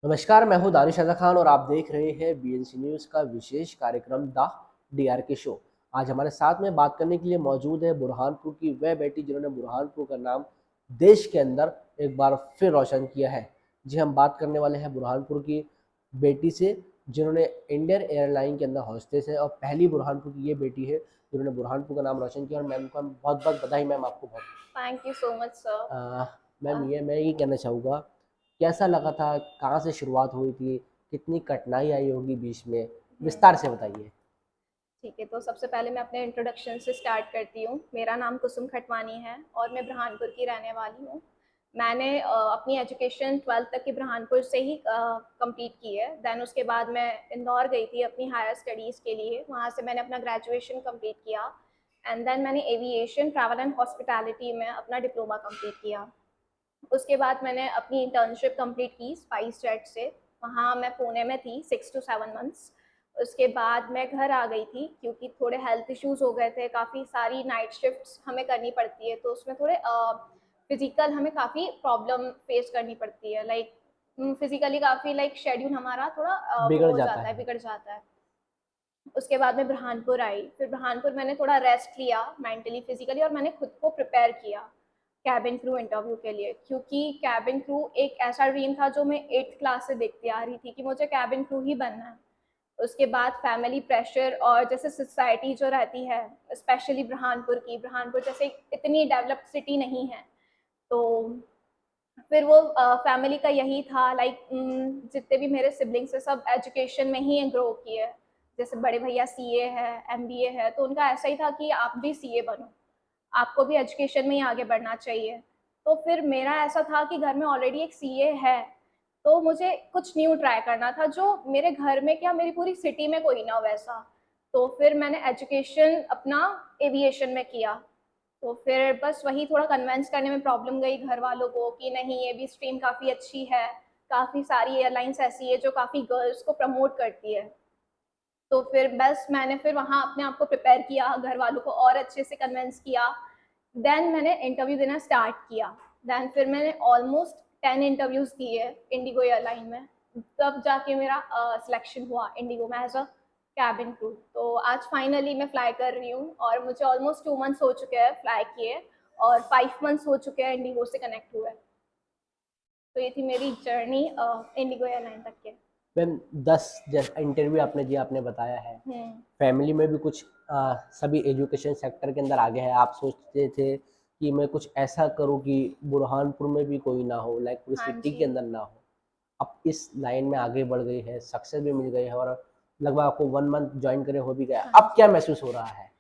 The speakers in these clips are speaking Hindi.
नमस्कार, मैं हूँ दानिश रज़ा खान और आप देख रहे हैं बीएनसी न्यूज़ का विशेष कार्यक्रम द डीआरके शो। आज हमारे साथ में बात करने के लिए मौजूद है बुरहानपुर की वह बेटी जिन्होंने बुरहानपुर का नाम देश के अंदर एक बार फिर रोशन किया है। जी, हम बात करने वाले हैं बुरहानपुर की बेटी से जिन्होंने इंडियन एयरलाइन के अंदर हॉस्टेस है और पहली बुरहानपुर की ये बेटी है जिन्होंने बुरहानपुर का नाम रोशन किया। और मैम को बहुत-बहुत बधाई मैम, आपको बहुत। Thank you so much sir. Ma'am, मैं ये कहना चाहूँगा, कैसा लगा था? कहाँ से शुरुआत हुई थी? कितनी कठिनाई आई होगी बीच में? विस्तार से बताइए। ठीक है, तो सबसे पहले मैं अपने इंट्रोडक्शन से स्टार्ट करती हूँ। मेरा नाम कुसुम खटवानी है और मैं बुरहानपुर की रहने वाली हूँ। मैंने अपनी एजुकेशन 12th तक की बुरहानपुर से ही कंप्लीट की है। देन उसके बाद मैं इंदौर गई थी अपनी हायर स्टडीज़ के लिए। वहाँ से मैंने अपना ग्रेजुएशन कंप्लीट किया एंड देन मैंने एविएशन, ट्रैवल एंड हॉस्पिटैलिटी में अपना डिप्लोमा कंप्लीट किया। उसके बाद मैंने अपनी इंटर्नशिप कंप्लीट की स्पाइस जेट से। वहाँ मैं पुणे में थी 6 to 7 मंथ्स। उसके बाद मैं घर आ गई थी क्योंकि थोड़े हेल्थ इश्यूज हो गए थे, काफ़ी सारी नाइट शिफ्ट्स हमें करनी पड़ती है, तो उसमें थोड़े फिजिकल हमें काफ़ी प्रॉब्लम फेस करनी पड़ती है। लाइक फिजिकली काफ़ी लाइक शेड्यूल हमारा थोड़ा वो बिगड़ हो जाता जाता है, है। बिगड़ जाता है। उसके बाद मैं बुरहानपुर आई। फिर बुरहानपुर मैंने थोड़ा रेस्ट लिया मेंटली, फिजिकली, और मैंने खुद को प्रिपेयर किया कैबिन क्रू इंटरव्यू के लिए, क्योंकि कैबिन क्रू एक ऐसा ड्रीम था जो मैं 8th क्लास से देखती आ रही थी कि मुझे कैबिन क्रू ही बनना है। उसके बाद फैमिली प्रेशर और जैसे सोसाइटी जो रहती है, स्पेशली बुरहानपुर जैसे इतनी डेवलप्ड सिटी नहीं है, तो फिर वो फैमिली का यही था लाइक जितने भी मेरे सिबलिंग्स है सब एजुकेशन में ही ग्रो किए। जैसे बड़े भैया सीए है, एमबीए है, तो उनका ऐसा ही था कि आप भी सीए बनो, आपको भी एजुकेशन में ही आगे बढ़ना चाहिए। तो फिर मेरा ऐसा था कि घर में ऑलरेडी एक सीए है, तो मुझे कुछ न्यू ट्राई करना था जो मेरे घर में क्या मेरी पूरी सिटी में कोई ना वैसा। तो फिर मैंने एजुकेशन अपना एविएशन में किया। तो फिर बस वही थोड़ा कन्विंस करने में प्रॉब्लम गई घर वालों को कि नहीं, ये भी स्ट्रीम काफ़ी अच्छी है, काफ़ी सारी एयरलाइंस ऐसी है जो काफ़ी गर्ल्स को प्रमोट करती है। तो फिर बस मैंने फिर वहाँ अपने आप को प्रिपेयर किया, घर वालों को और अच्छे से कन्विंस किया। देन मैंने इंटरव्यू देना स्टार्ट किया। देन फिर मैंने ऑलमोस्ट 10 इंटरव्यूज़ दिए इंडिगो एयरलाइन में, तब जाके मेरा सिलेक्शन हुआ इंडिगो में एज़ अ कैबिन क्रू। तो आज फाइनली मैं फ्लाई कर रही हूँ और मुझे ऑलमोस्ट 2 मंथ्स हो चुके हैं फ्लाई किए और 5 मंथ्स हो चुके हैं इंडिगो से कनेक्ट हुए। तो ये थी मेरी जर्नी इंडिगो एयरलाइन तक के। मैम, 10 जैसा इंटरव्यू आपने दिया, आपने बताया है। हुँ। फैमिली में भी कुछ सभी एजुकेशन सेक्टर के अंदर आगे है। आप सोचते थे कि मैं कुछ ऐसा करूँ कि बुरहानपुर में भी कोई ना हो, लाइक पूरी हाँ सिटी के जी। अंदर ना हो। अब इस लाइन में आगे बढ़ गई है, सक्सेस भी मिल गई है और लगभग आपको 1 मंथ जॉइन करे हो भी गया। हाँ अब क्या जी। महसूस हो रहा है?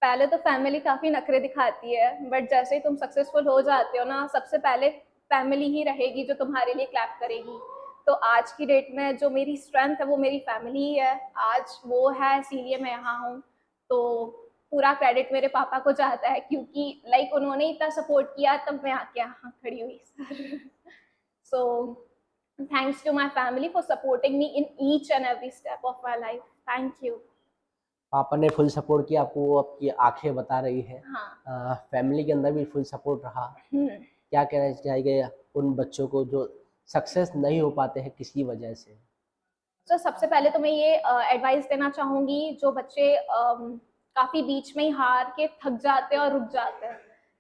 पहले तो फैमिली काफ़ी नखरे दिखाती है, बट जैसे ही तुम सक्सेसफुल हो जाते हो ना, सबसे पहले फैमिली ही रहेगी जो तुम्हारे लिए क्लैप करेगी। तो आज की डेट में जो मेरी स्ट्रेंथ है वो मेरी फैमिली ही है। आज वो है इसीलिए मैं यहाँ हूँ। तो पूरा क्रेडिट मेरे पापा को जाता है क्योंकि लाइक उन्होंने इतना सपोर्ट किया तब मैं आके यहाँ खड़ी हुई sir. So thanks to my family for supporting me in each and every step of my life. Thank you. पापा ने फुल सपोर्ट किया आपको, वो आपकी आँखें बता रही है। हाँ। फैमिली के अंदर भी फुल सपोर्ट रहा। हुँ। क्या कहना चाहेंगे उन बच्चों को जो सक्सेस नहीं हो पाते हैं किसी वजह से? तो सबसे पहले तो मैं ये एडवाइस देना चाहूँगी जो बच्चे काफ़ी बीच में ही हार के थक जाते हैं और रुक जाते हैं।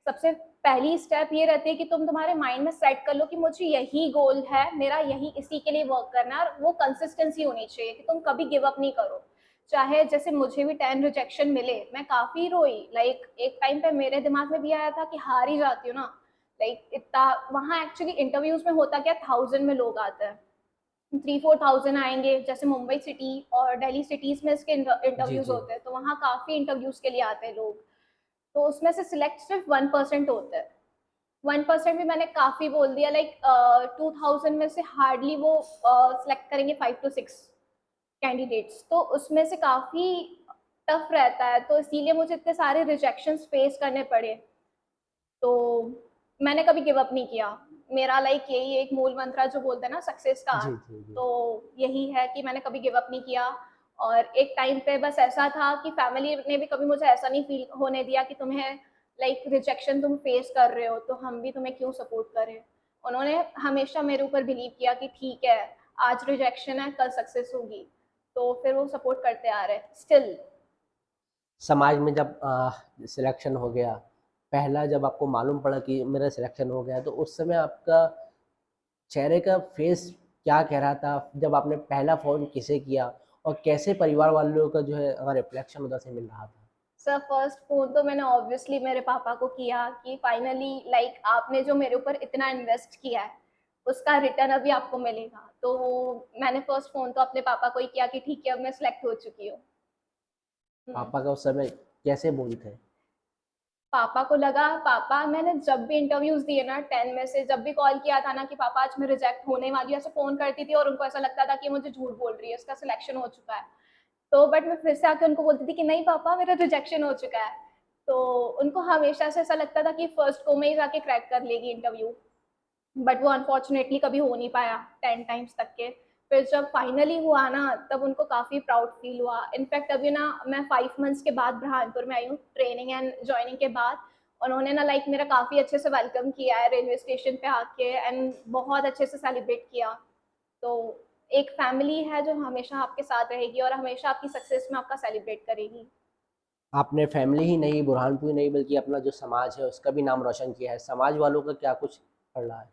सबसे पहली स्टेप ये रहती है कि तुम तुम्हारे माइंड में सेट कर लो कि मुझे यही गोल है, मेरा यही इसी के लिए वर्क करना है, और वो कंसिस्टेंसी होनी चाहिए कि तुम कभी गिव अप नहीं करो। चाहे जैसे मुझे भी 10 रिजेक्शन मिले, मैं काफ़ी रोई, लाइक एक टाइम पे मेरे दिमाग में भी आया था कि हार ही जाती हूँ ना, लाइक इतना वहाँ एक्चुअली इंटरव्यूज़ में होता क्या 1000 में लोग आते हैं। 3-4,000 आएँगे, जैसे मुंबई सिटी और दिल्ली सिटीज़ में इसके जी, इंटरव्यूज़ जी। होते हैं, तो वहाँ काफ़ी इंटरव्यूज़ के लिए आते हैं लोग। तो उसमें से सिलेक्ट सिर्फ 1% होते हैं। 1% भी मैंने काफ़ी बोल दिया, लाइक 2000 में से हार्डली वो सिलेक्ट करेंगे 5 to 6 कैंडिडेट्स, तो उसमें से काफ़ी टफ रहता है, तो इसीलिए मुझे इतने सारे रिजेक्शंस फेस करने पड़े। तो मैंने कभी गिव अप नहीं किया। मेरा लाइक यही एक मूल मंत्र जो बोलते हैं ना सक्सेस का, जी, जी, जी। तो यही है कि मैंने कभी गिव अप नहीं किया। और एक टाइम पे बस ऐसा था कि फैमिली ने भी कभी मुझे ऐसा नहीं फ़ील होने दिया कि तुम्हें लाइक रिजेक्शन तुम फेस कर रहे हो, तो हम भी तुम्हें क्यों सपोर्ट करें। उन्होंने हमेशा मेरे ऊपर बिलीव किया कि ठीक है, आज रिजेक्शन है, कल सक्सेस होगी। तो फिर वो सपोर्ट करते आ रहे हैं स्टिल। समाज में जब सिलेक्शन हो गया, पहला जब आपको मालूम पड़ा कि मेरा सिलेक्शन हो गया, तो उस समय आपका चेहरे का फेस क्या कह रहा था? जब आपने पहला फ़ोन किसे किया और कैसे परिवार वालों का जो है रिफ्लेक्शन उधर से मिल रहा था? सर फर्स्ट फ़ोन तो मैंने ऑब्वियसली मेरे पापा को किया कि फाइनली लाइक आपने जो मेरे ऊपर इतना इन्वेस्ट किया है, उसका रिटर्न अभी आपको मिलेगा। तो मैंने फर्स्ट फ़ोन तो अपने पापा को ही किया कि ठीक है, अब मैं सेलेक्ट हो चुकी हूँ। हुँ। पापा का उस समय कैसे मूड थे? पापा को लगा, पापा मैंने जब भी इंटरव्यूज़ दिए ना 10 में से जब भी कॉल किया था ना कि पापा आज मैं रिजेक्ट होने वाली हूँ, ऐसे फ़ोन करती थी और उनको ऐसा लगता था कि मुझे झूठ बोल रही है, उसका सिलेक्शन हो चुका है। तो बट मैं फिर से आके उनको बोलती थी कि नहीं पापा मेरा रिजेक्शन हो चुका है। तो उनको हमेशा से ऐसा लगता था कि फर्स्ट को में ही जाके क्रैक कर लेगी इंटरव्यू। बट वो अनफॉर्चुनेटली कभी हो नहीं पाया 10 टाइम्स तक के। फिर जब फाइनली हुआ ना तब उनको काफ़ी प्राउड फील हुआ। इनफैक्ट अभी ना मैं 5 मंथ्स के बाद बुरहानपुर में आई हूँ ट्रेनिंग एंड जॉइनिंग के बाद। उन्होंने ना लाइक मेरा काफ़ी अच्छे से वेलकम किया है रेलवे स्टेशन पे आके एंड बहुत अच्छे से सेलिब्रेट किया। तो एक फैमिली है जो हमेशा आपके साथ रहेगी और हमेशा आपकी सक्सेस में आपका सेलिब्रेट करेगी। आपने फैमिली ही नहीं, बुरहानपुर ही नहीं बल्कि अपना जो समाज है उसका भी नाम रोशन किया है। समाज वालों का क्या कुछ पड़ रहा है?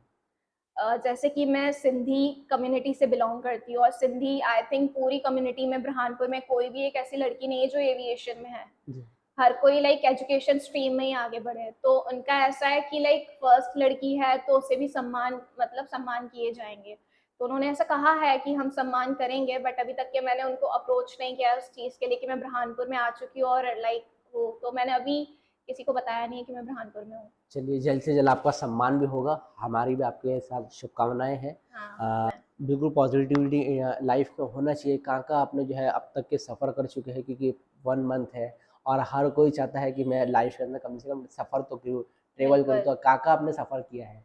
जैसे कि मैं सिंधी कम्युनिटी से बिलॉन्ग करती हूँ और सिंधी आई थिंक पूरी कम्युनिटी में बुरहानपुर में कोई भी एक ऐसी लड़की नहीं है जो एविएशन में है। जी। हर कोई लाइक एजुकेशन स्ट्रीम में ही आगे बढ़े है। तो उनका ऐसा है कि लाइक फर्स्ट लड़की है तो उसे भी सम्मान मतलब सम्मान किए जाएँगे। तो उन्होंने ऐसा कहा है कि हम सम्मान करेंगे बट अभी तक के मैंने उनको अप्रोच नहीं किया उस चीज़ के लिए कि मैं बुरहानपुर में आ चुकी हूँ और लाइक वो तो मैंने अभी किसी को बताया नहीं है कि मैं बुरहानपुर में हूँ। चलिए, जल्द से जल्द आपका सम्मान भी होगा, हमारी भी आपके साथ शुभकामनाएँ हैं। हाँ, अ, बिल्कुल पॉज़िटिविटी लाइफ़ में होना चाहिए। कहाँ-कहाँ आपने जो है अब तक के सफ़र कर चुके हैं क्योंकि 1 मंथ है और हर कोई चाहता है कि मैं लाइफ़ के अंदर कम से कम सफ़र तो करूँ, ट्रैवल करूँ, बिल्कुल। तो कहाँ-कहाँ आपने सफ़र किया है?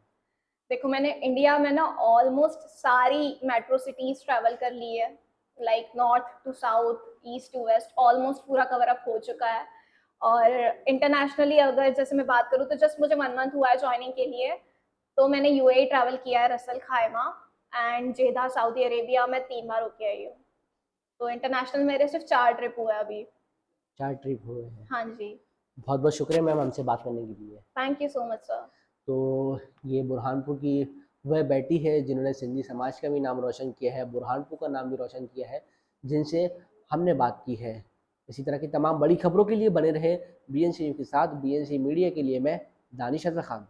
देखो मैंने इंडिया में ना ऑलमोस्ट सारी मेट्रो सिटीज़ ट्रैवल कर ली है। Like north to south, east to west almost पूरा कवर अप हो चुका है। और इंटरनेशनली अगर जैसे मैं बात करूँ तो जस्ट मुझे 1 मंथ हुआ है जॉइनिंग के लिए। तो मैंने यूएई ट्रैवल किया है, रस अल खाइमा एंड जेद्दा सऊदी अरेबिया मैं 3 बार होके आई हूँ। तो इंटरनेशनल मेरे सिर्फ़ 4 ट्रिप हुए हैं अभी। 4 ट्रिप हुए हैं। हाँ जी। बहुत-बहुत शुक्रिया मैम हमसे बात करने के लिए। Thank you so much sir. तो ये बुरहानपुर की वह बेटी है जिन्होंने सिंधी समाज का भी नाम रोशन किया है, बुरहानपुर का नाम भी रोशन किया है, जिनसे हमने बात की है। इसी तरह की तमाम बड़ी खबरों के लिए बने रहें बीएनसी के साथ। बीएनसी मीडिया के लिए मैं दानिश अज़र खान।